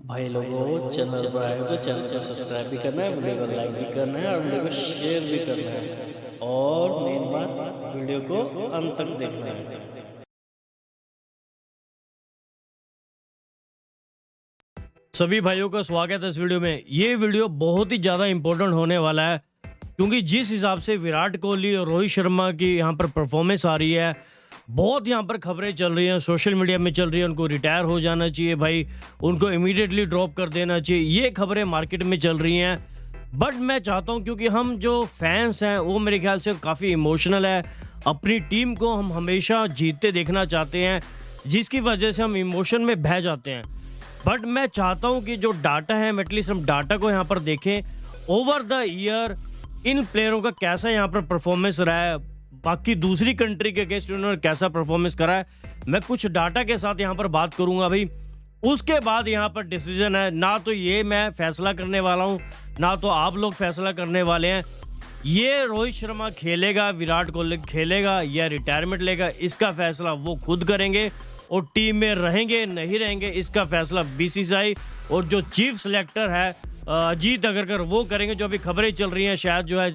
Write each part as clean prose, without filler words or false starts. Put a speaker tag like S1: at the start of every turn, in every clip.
S1: भाई लोगों, चैनल पर आए हो तो चैनल को सब्सक्राइब भी करना है, वीडियो को लाइक भी करना है और वीडियो को शेयर भी करना है। और मेन बात, वीडियो को अंत तक देखना है।
S2: सभी भाइयों का स्वागत है इस वीडियो में। ये वीडियो बहुत ही ज़्यादा इंपॉर्टेंट होने वाला है, क्योंकि जिस हिसाब से विराट कोहली और रोहित शर्मा की यहाँ पर परफॉर्मेंस आ रही है, बहुत यहाँ पर खबरें चल रही हैं, सोशल मीडिया में चल रही है उनको रिटायर हो जाना चाहिए भाई, उनको इमीडिएटली ड्रॉप कर देना चाहिए। ये खबरें मार्केट में चल रही हैं। बट मैं चाहता हूँ, क्योंकि हम जो फैंस हैं वो मेरे ख्याल से काफ़ी इमोशनल है, अपनी टीम को हम हमेशा जीतते देखना चाहते हैं, जिसकी वजह से हम इमोशन में बह जाते हैं। बट मैं चाहता हूं कि जो डाटा है, एटलीस्ट हम डाटा को यहाँ पर देखें। ओवर द ईयर इन प्लेयरों का कैसा यहाँ पर परफॉर्मेंस रहा है, बाकी दूसरी कंट्री के अगेंस्ट उन्होंने कैसा परफॉर्मेंस करा है, मैं कुछ डाटा के साथ यहाँ पर बात करूंगा भाई। उसके बाद यहाँ पर डिसीजन है। ना तो ये मैं फैसला करने वाला हूँ, ना तो आप लोग फैसला करने वाले हैं। ये रोहित शर्मा खेलेगा, विराट कोहली खेलेगा या रिटायरमेंट लेगा, इसका फैसला वो खुद करेंगे। और टीम में रहेंगे नहीं रहेंगे, इसका फैसला बीसीसीआई और जो चीफ सिलेक्टर है अजीत अगरकर वो करेंगे। जो अभी खबरें चल रही हैं, शायद जो है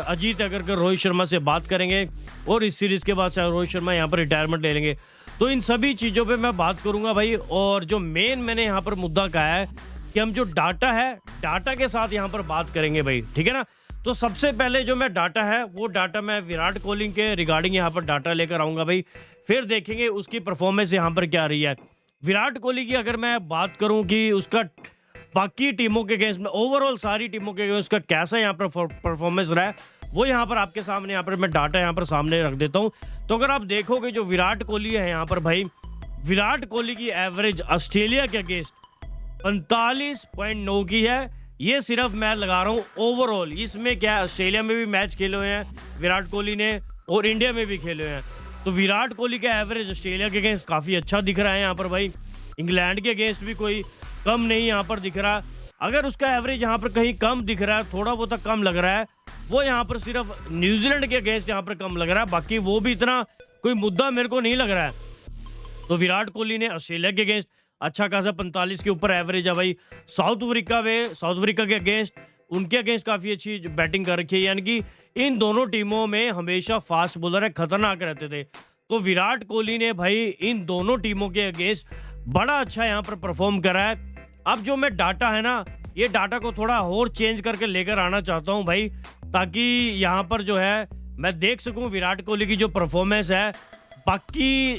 S2: अजीत अगरकर रोहित शर्मा से बात करेंगे और इस सीरीज के बाद शायद रोहित शर्मा यहाँ पर रिटायरमेंट ले लेंगे। तो इन सभी चीज़ों पे मैं बात करूंगा भाई। और जो मेन मैंने यहाँ पर मुद्दा कहा है कि हम जो डाटा है, डाटा के साथ यहाँ पर बात करेंगे भाई, ठीक है ना। तो सबसे पहले जो मैं डाटा है, वो डाटा मैं विराट कोहली के रिगार्डिंग यहाँ पर डाटा लेकर आऊंगा भाई। फिर देखेंगे उसकी परफॉर्मेंस यहाँ पर क्या रही है। विराट कोहली की अगर मैं बात करूं कि उसका बाकी टीमों के अगेंस्ट में, ओवरऑल सारी टीमों के अगेंस्ट उसका कैसा यहाँ पर परफॉर्मेंस रहा है, वो यहाँ पर आपके सामने यहाँ पर मैं डाटा यहाँ पर सामने रख देता हूँ। तो अगर आप देखोगे जो विराट कोहली है यहाँ पर भाई, विराट कोहली की एवरेज ऑस्ट्रेलिया के अगेंस्ट 45.9 की है। ये सिर्फ मैं लगा रहा हूँ ओवरऑल। इसमें क्या, ऑस्ट्रेलिया में भी मैच खेले हुए हैं विराट कोहली ने और इंडिया में भी खेले हुए हैं। तो विराट कोहली का एवरेज ऑस्ट्रेलिया के अगेंस्ट काफ़ी अच्छा दिख रहा है यहाँ पर भाई। इंग्लैंड के अगेंस्ट भी कोई कम नहीं यहाँ पर दिख रहा। अगर उसका एवरेज यहाँ पर कहीं कम दिख रहा है, थोड़ा बहुत कम लग रहा है, वो यहाँ पर सिर्फ न्यूजीलैंड के अगेंस्ट यहाँ पर कम लग रहा है। बाकी वो भी इतना कोई मुद्दा मेरे को नहीं लग रहा है। तो विराट कोहली ने ऑस्ट्रेलिया के अगेंस्ट अच्छा खासा 45 के ऊपर एवरेज है भाई। साउथ अफ्रीका के अगेंस्ट, उनके अगेंस्ट काफ़ी अच्छी बैटिंग कर रखी है। यानी कि इन दोनों टीमों में हमेशा फास्ट बॉलर है, खतरनाक रहते थे। तो विराट कोहली ने भाई इन दोनों टीमों के अगेंस्ट बड़ा अच्छा यहाँ पर परफॉर्म करा है। अब जो मैं डाटा है ना, ये डाटा को थोड़ा और चेंज करके लेकर आना चाहता हूँ भाई, ताकि यहाँ पर जो है मैं देख सकूँ विराट कोहली की जो परफॉर्मेंस है, बाकी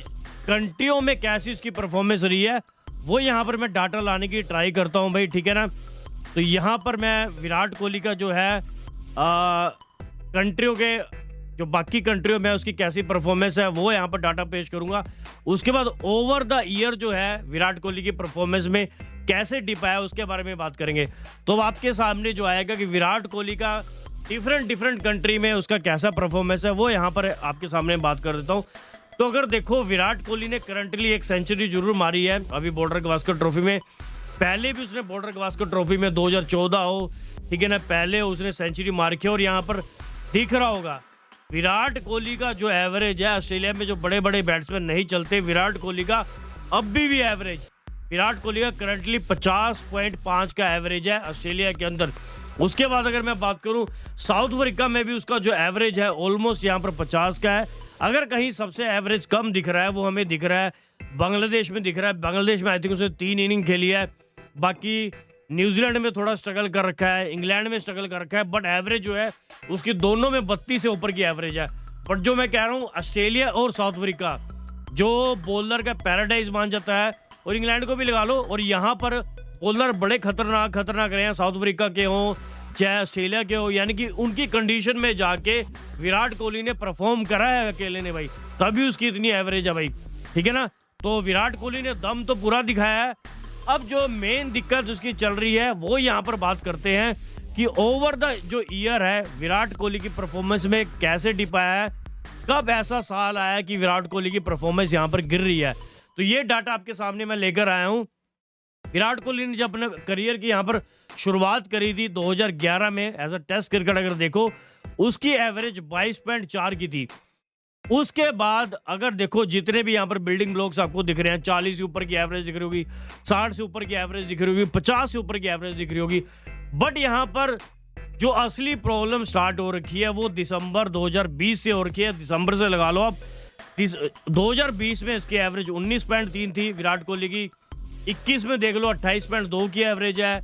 S2: कंट्रियों में कैसी उसकी परफॉर्मेंस रही है, वो यहाँ पर मैं डाटा लाने की ट्राई करता हूँ भाई, ठीक है ना। तो यहाँ पर मैं विराट कोहली का जो है कंट्रियों के, जो बाकी कंट्रियों में उसकी कैसी परफॉर्मेंस है, वो यहाँ पर डाटा पेश करूंगा। उसके बाद ओवर द ईयर जो है विराट कोहली की परफॉर्मेंस में कैसे डिप आया, उसके बारे में बात करेंगे। तो आपके सामने जो आएगा कि विराट कोहली का डिफरेंट कंट्री में उसका कैसा परफॉर्मेंस है, वो यहाँ पर आपके सामने बात कर देता हूँ। तो अगर देखो, विराट कोहली ने करंटली एक सेंचुरी जरूर मारी है अभी बॉर्डर गवास्कर ट्रॉफी में। पहले भी उसने बॉर्डर गवास्कर ट्रॉफी में 2014 हो, ठीक है ना, पहले उसने सेंचुरी मार के। और यहाँ पर दिख रहा होगा विराट कोहली का जो एवरेज है, ऑस्ट्रेलिया में जो बड़े बड़े बैट्समैन नहीं चलते, विराट कोहली का अब भी एवरेज, विराट कोहली का करंटली 50.5 का एवरेज है ऑस्ट्रेलिया के अंदर। उसके बाद अगर मैं बात करूं, साउथ अफ्रीका में भी उसका जो एवरेज है ऑलमोस्ट यहाँ पर 50 का है। अगर कहीं सबसे एवरेज कम दिख रहा है, वो हमें दिख रहा है बांग्लादेश में दिख रहा है। बांग्लादेश में आई थिंक उसने 3 इनिंग खेली है। बाकी न्यूजीलैंड में थोड़ा स्ट्रगल कर रखा है, इंग्लैंड में स्ट्रगल कर रखा है, बट एवरेज जो है उसकी दोनों में 32 से ऊपर की एवरेज है। बट जो मैं कह रहा हूँ, ऑस्ट्रेलिया और साउथ अफ्रीका जो बॉलर का पैराडाइज मान जाता है, और इंग्लैंड को भी लगा लो, और यहाँ पर बॉलर बड़े खतरनाक रहे हैं, साउथ अफ्रीका के हों चाहे ऑस्ट्रेलिया के हो। यानी कि उनकी कंडीशन में जाके विराट कोहली ने परफॉर्म करा है अकेले ने भाई, तभी उसकी इतनी एवरेज है भाई, ठीक है ना। तो विराट कोहली ने दम तो पूरा दिखाया है। अब जो मेन दिक्कत उसकी चल रही है, वो यहाँ पर बात करते हैं कि ओवर द जो ईयर है विराट कोहली की परफॉर्मेंस में कैसे डिप आया है, कब ऐसा साल आया कि विराट कोहली की परफॉर्मेंस यहाँ पर गिर रही है। तो ये डाटा आपके सामने मैं लेकर आया हूँ। विराट कोहली ने जब अपने करियर की यहाँ पर शुरुआत करी थी 2011 में एज अ टेस्ट क्रिकेट, अगर देखो उसकी एवरेज 22.4 की थी। उसके बाद अगर देखो जितने भी यहाँ पर बिल्डिंग ब्लॉक्स आपको दिख रहे हैं, 40 से ऊपर की एवरेज दिख रही होगी, 60 से ऊपर की एवरेज दिख रही होगी, 50 से ऊपर की एवरेज दिख रही होगी। बट यहाँ पर जो असली प्रॉब्लम स्टार्ट हो रखी है वो दिसंबर 2020 से हो रखी है। दिसंबर से लगा लो आप, 2020 में इसकी एवरेज 19.3 थी विराट कोहली की, 21 में देख लो 28.2 की एवरेज है,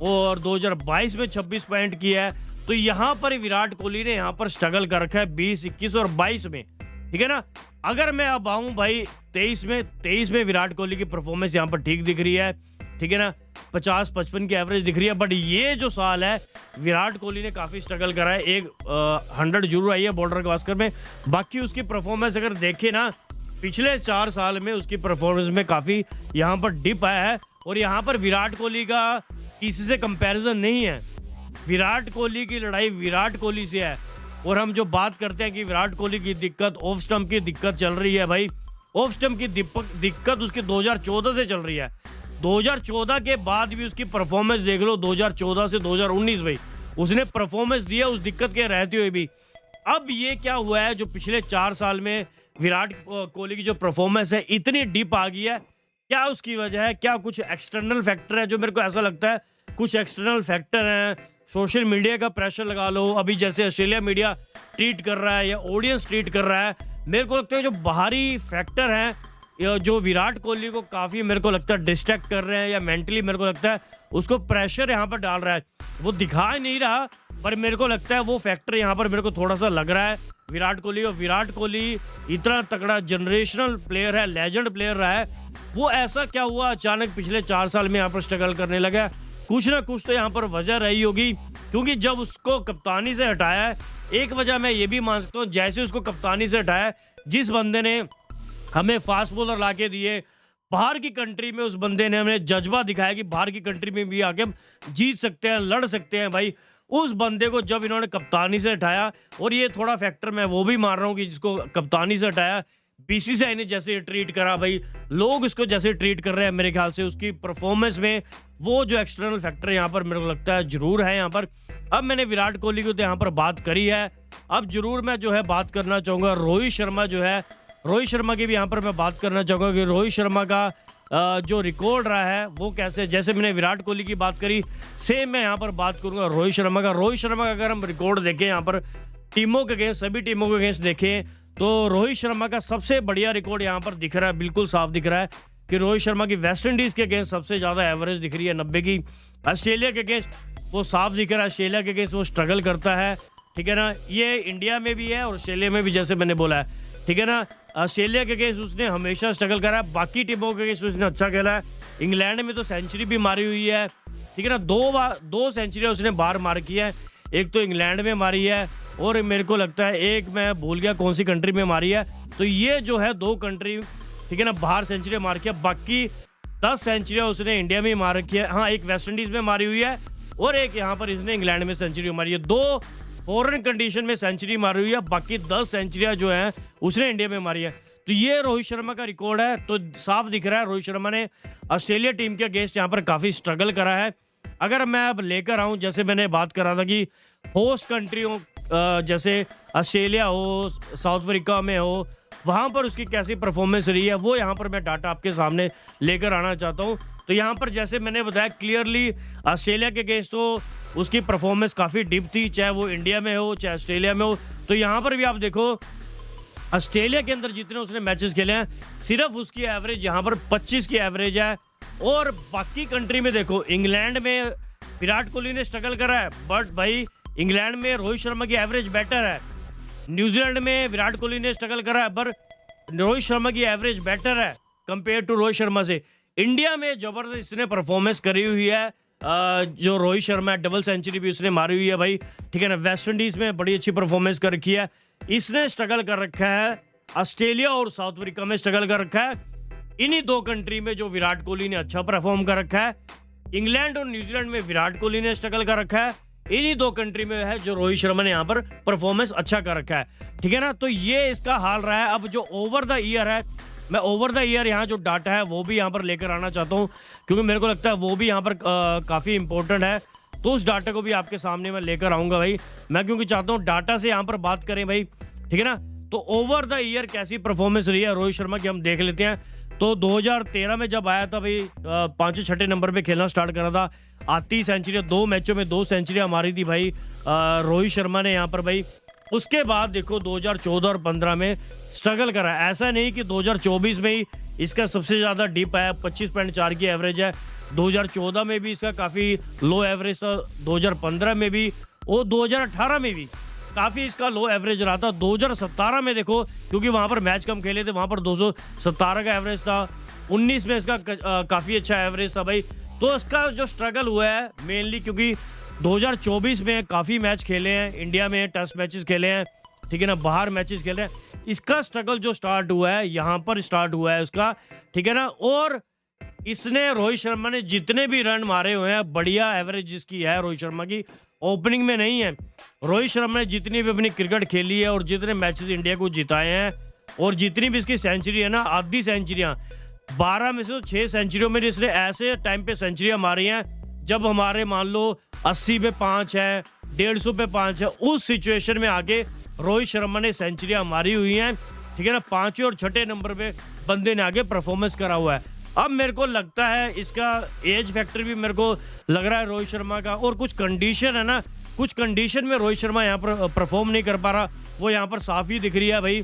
S2: और 2022 में 26 पॉइंट की है। तो यहाँ पर विराट कोहली ने यहाँ पर स्ट्रगल कर रखा है 20, 21 और 22 में, ठीक है ना। अगर मैं अब आऊँ भाई 23 में विराट कोहली की परफॉर्मेंस यहाँ पर ठीक दिख रही है, ठीक है ना, 50-55 की एवरेज दिख रही है। बट ये जो साल है विराट कोहली ने काफ़ी स्ट्रगल करा है। एक 100 जरूर आई है बॉर्डर गावस्कर में, बाकी उसकी परफॉर्मेंस अगर देखे ना पिछले 4 साल में उसकी परफॉर्मेंस में काफ़ी यहाँ पर डिप आया है। और यहाँ पर विराट कोहली का किसी से कंपैरिजन नहीं है। विराट कोहली की लड़ाई विराट कोहली से है। और हम जो बात करते हैं कि विराट कोहली की दिक्कत, ऑफ स्टंप की दिक्कत चल रही है भाई, ऑफ स्टंप की दिक्कत उसकी 2014 से चल रही है। 2014 के बाद भी उसकी परफॉर्मेंस देख लो, 2014 से 2019 भाई उसने परफॉर्मेंस दिया उस दिक्कत के रहते हुए भी। अब ये क्या हुआ है जो पिछले 4 साल में विराट कोहली की जो परफॉर्मेंस है इतनी डिप आ गई है, क्या उसकी वजह है? क्या कुछ एक्सटर्नल फैक्टर है? जो मेरे को ऐसा लगता है कुछ एक्सटर्नल फैक्टर हैं। सोशल मीडिया का प्रेशर लगा लो, अभी जैसे ऑस्ट्रेलिया मीडिया ट्रीट कर रहा है या ऑडियंस ट्रीट कर रहा है। मेरे को लगता है जो बाहरी फैक्टर हैं जो विराट कोहली को काफ़ी मेरे को लगता है डिस्ट्रैक्ट कर रहे हैं, या मेंटली मेरे को लगता है उसको प्रेशर यहाँ पर डाल रहा है। वो दिखा नहीं रहा, पर मेरे को लगता है वो फैक्टर यहाँ पर मेरे को थोड़ा सा लग रहा है विराट कोहली। और विराट कोहली इतना तगड़ा जनरेशनल प्लेयर है, लेजेंड प्लेयर रहा है, वो ऐसा क्या हुआ अचानक पिछले 4 साल में यहाँ पर स्ट्रगल करने लगा? कुछ ना कुछ तो यहाँ पर वजह रही होगी, क्योंकि जब उसको कप्तानी से हटाया है, एक वजह मैं ये भी मान सकता हूँ, जैसे उसको कप्तानी से हटाया, जिस बंदे ने हमें फास्ट बॉलर ला के दिए, बाहर की कंट्री में उस बंदे ने हमें जज्बा दिखाया कि बाहर की कंट्री में भी आके हम जीत सकते हैं, लड़ सकते हैं भाई। उस बंदे को जब इन्होंने कप्तानी से हटाया, और ये थोड़ा फैक्टर मैं वो भी मार रहा हूँ कि जिसको कप्तानी से हटाया, बीसीसीआई ने जैसे ट्रीट करा भाई, लोग इसको जैसे ट्रीट कर रहे हैं, मेरे ख्याल से उसकी परफॉर्मेंस में वो जो एक्सटर्नल फैक्टर यहाँ पर मेरे को लगता है जरूर है यहाँ पर। अब मैंने विराट कोहली की तो यहाँ पर बात करी है, अब जरूर मैं जो है बात करना चाहूँगा रोहित शर्मा जो है, रोहित शर्मा की भी यहाँ पर मैं बात करना चाहूँगा कि रोहित शर्मा का जो रिकॉर्ड रहा है वो कैसे, जैसे मैंने विराट कोहली की बात करी, सेम मैं यहाँ पर बात करूँगा रोहित शर्मा का। रोहित शर्मा का अगर हम रिकॉर्ड देखें यहाँ पर टीमों के अगेंस्ट, सभी टीमों के अगेंस्ट देखें, तो रोहित शर्मा का सबसे बढ़िया रिकॉर्ड यहाँ पर दिख रहा है, बिल्कुल साफ दिख रहा है कि रोहित शर्मा की वेस्ट इंडीज़ के अगेंस्ट सबसे ज़्यादा एवरेज दिख रही है 90 की। ऑस्ट्रेलिया के अगेंस्ट वो साफ दिख रहा है, ऑस्ट्रेलिया के अगेंस्ट वो स्ट्रगल करता है, ठीक है ना। ये इंडिया में भी है और ऑस्ट्रेलिया में भी, जैसे मैंने बोला है, ठीक है ना। ऑस्ट्रेलिया के अगेंस्ट उसने हमेशा स्ट्रगल करा है, बाकी टीमों के अगेंस्ट उसने अच्छा खेला है। इंग्लैंड में तो सेंचुरी भी मारी हुई है, ठीक है ना, 2 सेंचुरी उसने बाहर मार की है, एक तो इंग्लैंड में मारी है और मेरे को लगता है एक मैं भूल गया कौन सी कंट्री में मारी है। तो ये जो है 2 कंट्री, ठीक है ना, बाहर सेंचुरी मार किया, बाकी 10 सेंचुरियाँ उसने इंडिया में ही मार रखी है। हाँ, एक वेस्ट इंडीज़ में मारी हुई है और एक यहाँ पर इसने इंग्लैंड में सेंचुरी मारी है। 2 फॉरेन कंडीशन में सेंचुरी मारी हुई है, बाकी 10 सेंचुरियाँ जो हैं उसने इंडिया में मारी है। तो ये रोहित शर्मा का रिकॉर्ड है। तो साफ दिख रहा है रोहित शर्मा ने ऑस्ट्रेलिया टीम के अगेंस्ट यहाँ पर काफ़ी स्ट्रगल करा है। अगर मैं अब लेकर आऊँ, जैसे मैंने बात करा था कि होस्ट कंट्रियों जैसे ऑस्ट्रेलिया हो, साउथ अफ्रीका में हो, वहाँ पर उसकी कैसी परफॉर्मेंस रही है, वो यहाँ पर मैं डाटा आपके सामने लेकर आना चाहता हूँ। तो यहाँ पर जैसे मैंने बताया क्लियरली ऑस्ट्रेलिया के अगेंस्ट तो उसकी परफॉर्मेंस काफ़ी डिप थी, चाहे वो इंडिया में हो चाहे ऑस्ट्रेलिया में हो। तो यहाँ पर भी आप देखो ऑस्ट्रेलिया के अंदर जितने उसने मैचेस खेले हैं, सिर्फ उसकी एवरेज यहाँ पर 25 की एवरेज है। और बाकी कंट्री में देखो, इंग्लैंड में विराट कोहली ने स्ट्रगल करा है, बट भाई इंग्लैंड में रोहित शर्मा की एवरेज बेटर है। न्यूजीलैंड में विराट कोहली ने स्ट्रगल करा है, पर रोहित शर्मा की एवरेज बेटर है कंपेयर टू रोहित शर्मा से। इंडिया में जबरदस्त इसने परफॉर्मेंस करी हुई है, जो रोहित शर्मा है, डबल सेंचुरी भी उसने मारी हुई है भाई, ठीक है ना। वेस्ट इंडीज़ में बड़ी अच्छी परफॉर्मेंस कर रखी है। इसने स्ट्रगल कर रखा है ऑस्ट्रेलिया और साउथ अफ्रीका में स्ट्रगल कर रखा है। इन्हीं 2 कंट्री में जो विराट कोहली ने अच्छा परफॉर्म कर रखा है, इंग्लैंड और न्यूजीलैंड में विराट कोहली ने स्ट्रगल कर रखा है। इन्हीं 2 कंट्री में है जो रोहित शर्मा ने यहाँ पर परफॉर्मेंस अच्छा कर रखा है, ठीक है ना। तो ये इसका हाल रहा है। अब जो ओवर द ईयर है, मैं ओवर द ईयर यहाँ जो डाटा है वो भी यहाँ पर लेकर आना चाहता हूँ, क्योंकि मेरे को लगता है वो भी यहाँ पर काफ़ी इंपॉर्टेंट है। तो उस डाटा को भी आपके सामने मैं लेकर आऊँगा भाई, मैं क्योंकि चाहता हूँ डाटा से यहाँ पर बात करें भाई, ठीक है ना। तो ओवर द ईयर कैसी परफॉर्मेंस रही है रोहित शर्मा की हम देख लेते हैं। तो 2013 में जब आया था भाई, 5-6 नंबर पे खेलना स्टार्ट करा था, आती सेंचुरी, 2 मैचों में 2 सेंचुरियां मारी थी भाई रोहित शर्मा ने यहाँ पर भाई। उसके बाद देखो 2014 और 15 में स्ट्रगल करा। ऐसा नहीं कि 2024 में ही इसका सबसे ज़्यादा डिप आया, 25.4 की एवरेज है। 2014 में भी इसका काफ़ी लो एवरेज था, 2015 में भी और 2018 में भी काफ़ी इसका लो एवरेज रहा था। 2017 में देखो, क्योंकि वहाँ पर मैच कम खेले थे, वहाँ पर 217 का एवरेज था। 19 में इसका काफ़ी अच्छा एवरेज था भाई। तो इसका जो स्ट्रगल हुआ है मेनली क्योंकि 2024 में काफ़ी मैच खेले हैं, इंडिया में टेस्ट मैचेस खेले हैं, ठीक है ना, बाहर मैचेस खेले हैं। इसका स्ट्रगल जो स्टार्ट हुआ है यहाँ पर स्टार्ट हुआ है उसका, ठीक है ना। और इसने, रोहित शर्मा ने जितने भी रन मारे हुए हैं, बढ़िया एवरेज जिसकी है रोहित शर्मा की, ओपनिंग में नहीं है। रोहित शर्मा ने जितनी भी अपनी क्रिकेट खेली है और जितने मैचेस इंडिया को जिताए हैं और जितनी भी इसकी सेंचुरी है ना, आधी सेंचुरियां, 12 में से तो 6 सेंचुरियों में इसने ऐसे टाइम पे सेंचुरियां मारी हैं जब हमारे मान लो 80 पे 5 है, 150 पे 5 है, उस सिचुएशन में आके रोहित शर्मा ने सेंचुरियां मारी हुई हैं, ठीक है ना। 5वें और 6ठे नंबर पे बंदे ने आगे परफॉर्मेंस करा हुआ है। अब मेरे को लगता है इसका एज फैक्टर भी मेरे को लग रहा है रोहित शर्मा का, और कुछ कंडीशन है ना, कुछ कंडीशन में रोहित शर्मा यहाँ पर परफॉर्म नहीं कर पा रहा, वो यहाँ पर साफ ही दिख रही है भाई।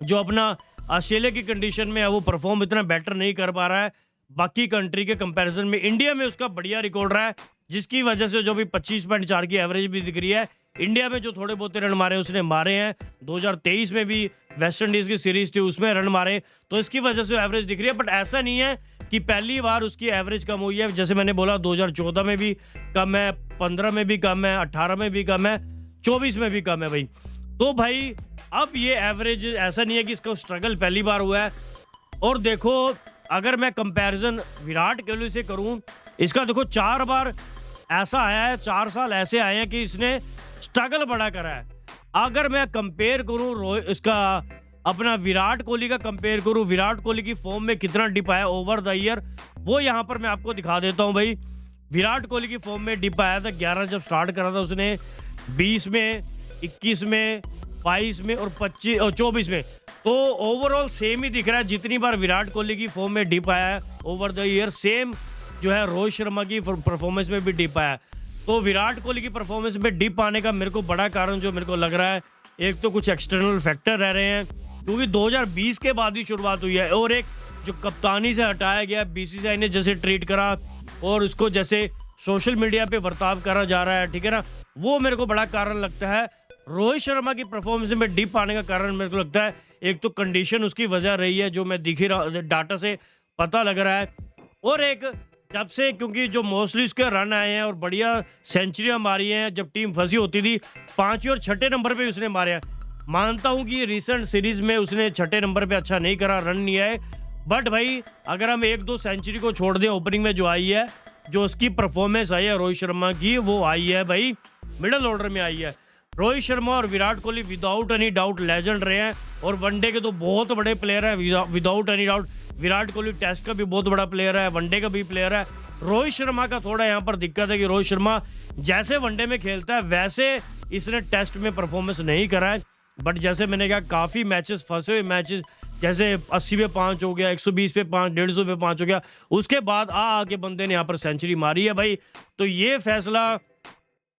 S2: जो अपना ऑस्ट्रेलिया की कंडीशन में है वो परफॉर्म इतना बेटर नहीं कर पा रहा है बाकी कंट्री के कंपैरिजन में। इंडिया में उसका बढ़िया रिकॉर्ड रहा है, जिसकी वजह से जो भी 25.4 की एवरेज भी दिख रही है। इंडिया में जो थोड़े बहुत रन मारे उसने मारे हैं, 2023 में भी वेस्ट इंडीज की सीरीज थी उसमें रन मारे, तो इसकी वजह से एवरेज दिख रही है। बट ऐसा नहीं है कि पहली बार उसकी एवरेज कम हुई है। जैसे मैंने बोला 2014 में भी कम है, 15 में भी कम है, 18 में भी कम है, 24 में भी कम है भाई। तो भाई अब ये एवरेज ऐसा नहीं है कि इसका स्ट्रगल पहली बार हुआ है। और देखो अगर मैं कंपैरिजन विराट कोहली से करूं, इसका देखो 4 बार ऐसा आया है, 4 साल ऐसे आए हैं कि इसने स्ट्रगल बड़ा करा है। अगर मैं कंपेयर करूं इसका अपना विराट कोहली का कंपेयर करूं, विराट कोहली की फॉर्म में कितना डिप आया ओवर द ईयर, वो यहाँ पर मैं आपको दिखा देता हूं भाई। विराट कोहली की फॉर्म में डिप आया था 11 जब स्टार्ट करा था उसने, 20 में, 21 में, 22 में और 25 और 24 में। तो ओवरऑल सेम ही दिख रहा है। जितनी बार विराट कोहली की फॉर्म में डिप आया है ओवर द ईयर, सेम जो है रोहित शर्मा की परफॉर्मेंस में भी डिप आया है। तो विराट कोहली की परफॉर्मेंस में डिप आने का मेरे को बड़ा कारण जो मेरे को लग रहा है, एक तो कुछ एक्सटर्नल फैक्टर रह रहे हैं क्योंकि 2020 के बाद ही शुरुआत हुई है, और एक जो कप्तानी से हटाया गया, बीसीसीआई ने जैसे ट्रीट करा और उसको जैसे सोशल मीडिया पे बर्ताव करा जा रहा है, ठीक है ना, वो मेरे को बड़ा कारण लगता है। रोहित शर्मा की परफॉर्मेंस में डिप आने का कारण मेरे को लगता है एक तो कंडीशन उसकी वजह रही है जो मैं दिख ही रहा, डाटा से पता लग रहा है, और एक जब से क्योंकि जो मोस्टली उसके रन आए हैं और बढ़िया सेंचुरियां मारी हैं, जब टीम फंसी होती थी 5वें और 6ठे नंबर पे उसने मारे हैं। मानता हूं कि रिसेंट सीरीज में उसने 6ठे नंबर पे अच्छा नहीं करा, रन नहीं आए, बट भाई अगर हम 1-2 सेंचुरी को छोड़ दें, ओपनिंग में जो आई है, जो उसकी परफॉर्मेंस आई है रोहित शर्मा की, वो आई है भाई मिडल ऑर्डर में आई है। रोहित शर्मा और Virat Kohli without any doubt legend रहे हैं और वनडे के तो बहुत बड़े प्लेयर हैं without any doubt. Virat Kohli test का भी बहुत बड़ा प्लेयर है, वनडे का भी प्लेयर है। रोहित शर्मा का थोड़ा यहाँ पर दिक्कत है कि रोहित शर्मा जैसे वनडे में खेलता है वैसे इसने टेस्ट में परफॉर्मेंस नहीं करा है। बट जैसे मैंने कहा काफ़ी मैचेस, फंसे हुए मैचेस, जैसे 80 पे 5 हो गया, 120 पे 5, 150 पे 5 हो गया, उसके बाद आके बंदे ने यहाँ पर सेंचुरी मारी है भाई। तो ये फैसला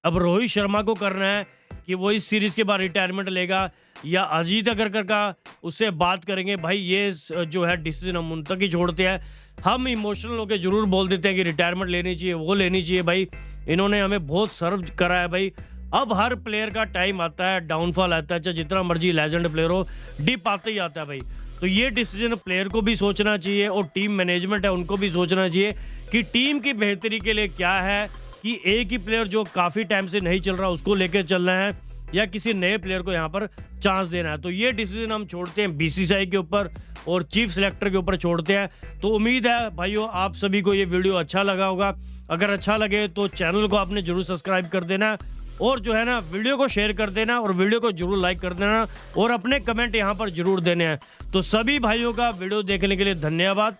S2: अब रोहित शर्मा को करना है कि वो इस सीरीज के बाद रिटायरमेंट लेगा या अजीत अगरकर का उससे बात करेंगे। भाई ये जो है डिसीजन हम उन तक ही छोड़ते हैं। हम इमोशनल होकर जरूर बोल देते हैं कि रिटायरमेंट लेनी चाहिए, वो लेनी चाहिए भाई, इन्होंने हमें बहुत सर्व करा है भाई। अब हर प्लेयर का टाइम आता है, डाउनफॉल आता है, चाहे जितना मर्जी लेजेंड प्लेयर हो, डिप आता ही आता है भाई। तो ये डिसीजन प्लेयर को भी सोचना चाहिए और टीम मैनेजमेंट है उनको भी सोचना चाहिए कि टीम की बेहतरी के लिए क्या है, कि एक ही प्लेयर जो काफ़ी टाइम से नहीं चल रहा उसको लेकर चलना है या किसी नए प्लेयर को यहाँ पर चांस देना है। तो ये डिसीजन हम छोड़ते हैं बीसीसीआई के ऊपर और चीफ सेलेक्टर के ऊपर छोड़ते हैं। तो उम्मीद है भाइयों आप सभी को ये वीडियो अच्छा लगा होगा। अगर अच्छा लगे तो चैनल को आपने जरूर सब्सक्राइब कर देना और जो है ना वीडियो को शेयर कर देना और वीडियो को जरूर लाइक कर देना और अपने कमेंट यहाँ पर जरूर देने हैं। तो सभी भाइयों का वीडियो देखने के लिए धन्यवाद।